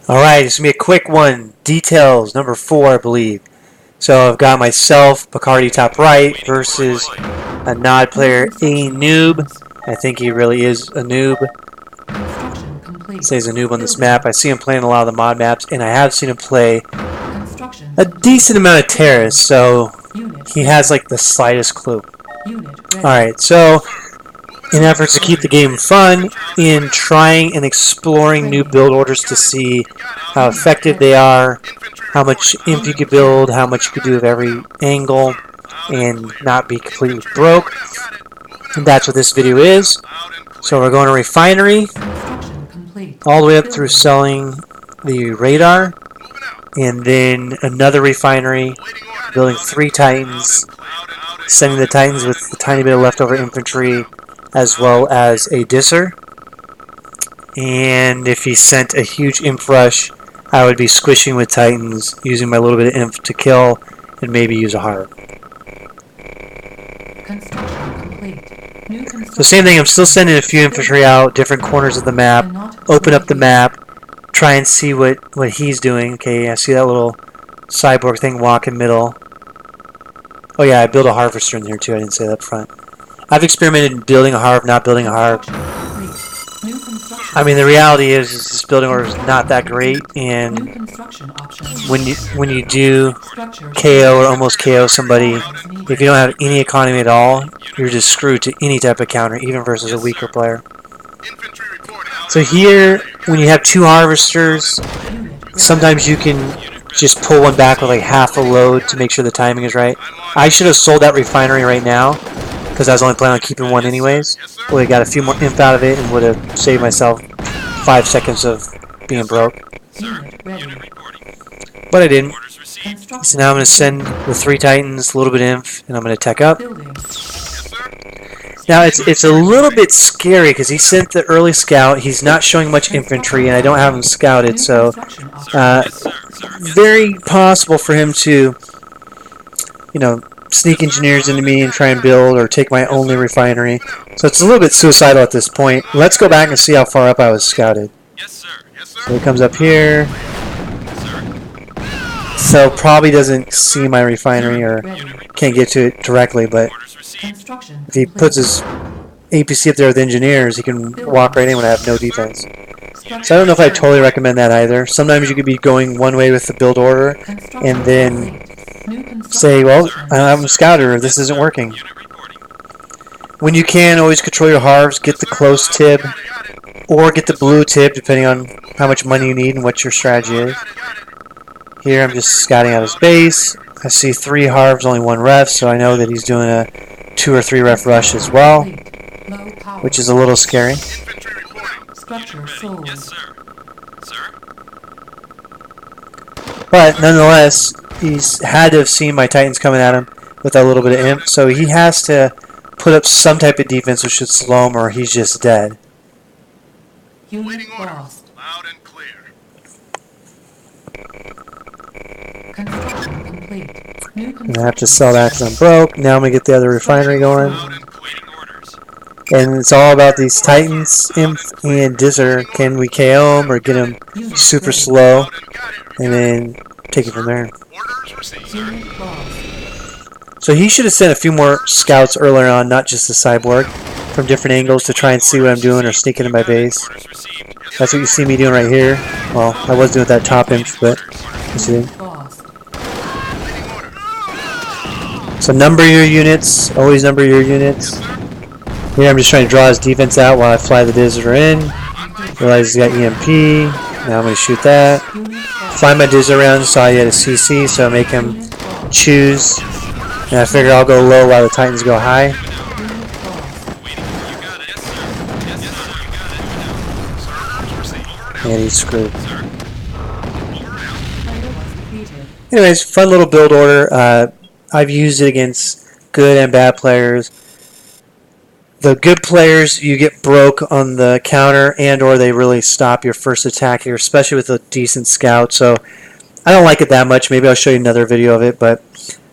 Alright, it's going to be a quick one. Details, number 4, I believe. So I've got myself, Bacardi top right, versus a nod player, a noob. I think he really is a noob. Says a noob on this map. I see him playing a lot of the mod maps, and I have seen him play a decent amount of terrorists, so he has like the slightest clue. Alright, so in efforts to keep the game fun, in trying and exploring new build orders to see how effective they are, how much imp you could build, how much you could do with every angle, and not be completely broke. And that's what this video is. So we're going to refinery, all the way up through selling the radar, and then another refinery, building 3 Titans, sending the Titans with a tiny bit of leftover infantry, as well as a disser. And if he sent a huge imp rush, I would be squishing with Titans, using my little bit of imp to kill, and maybe use a heart. So same thing, I'm still sending a few infantry out, different corners of the map, open up the map, try and see what he's doing. Okay, I see that little cyborg thing walking middle. Oh yeah, I built a harvester in here too, I didn't say that up front. I've experimented in building a harv, not building a harv. I mean, the reality is this building order is not that great, and when you do KO or almost KO somebody, if you don't have any economy at all, you're just screwed to any type of counter, even versus a weaker player. So here, when you have 2 harvesters, sometimes you can just pull one back with like half a load to make sure the timing is right. I should have sold that refinery right now, because I was only planning on keeping one anyways. Would have got a few more imp out of it and would have saved myself 5 seconds of being broke. But I didn't. So now I'm going to send the 3 Titans, a little bit of imp, and I'm going to tech up. Now it's a little bit scary because he sent the early scout. He's not showing much infantry, and I don't have him scouted, so very possible for him to, you know, sneak engineers into me and try and build, or take my only refinery. So it's a little bit suicidal at this point. Let's go back and see how far up I was scouted. So he comes up here. So probably doesn't see my refinery or can't get to it directly, but if he puts his APC up there with engineers, he can walk right in when I have no defense. So I don't know if I totally recommend that either. Sometimes you could be going one way with the build order and then say, well, I'm a scouter, this isn't working. When you can, always control your harvs, get the close tib, or get the blue tib, depending on how much money you need and what your strategy is. Here I'm just scouting out his base. I see 3 harvs, only 1 ref, so I know that he's doing a 2 or 3 ref rush as well, which is a little scary. But nonetheless, he's had to have seen my Titans coming at him with that little bit of imp, so he has to put up some type of defense which should slow him, or he's just dead. Waiting order. Loud and clear. I'm gonna have to sell that because I'm broke. Now I'm gonna get the other refinery going. And it's all about these Titans, imp, and disser. Can we KO him or get him super slow, and then take it from there. So he should have sent a few more scouts earlier on, not just the cyborg, from different angles to try and see what I'm doing or sneak into my base. That's what you see me doing right here. Well, I was doing that top imp, but you see. So number your units, always number your units. Here I'm just trying to draw his defense out while I fly the disser in. Realize he's got EMP. Now I'm going to shoot that. Fly my disser around, saw he had a CC, so I make him choose. And I figure I'll go low while the Titans go high. And he's screwed. Anyways, fun little build order. I've used it against good and bad players. The good players, you get broke on the counter, and or they really stop your first attack here, especially with a decent scout. So I don't like it that much. Maybe I'll show you another video of it, but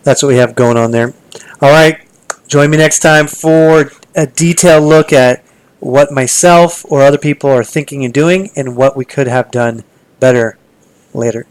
that's what we have going on there. Alright, join me next time for a detailed look at what myself or other people are thinking and doing, and what we could have done better Later.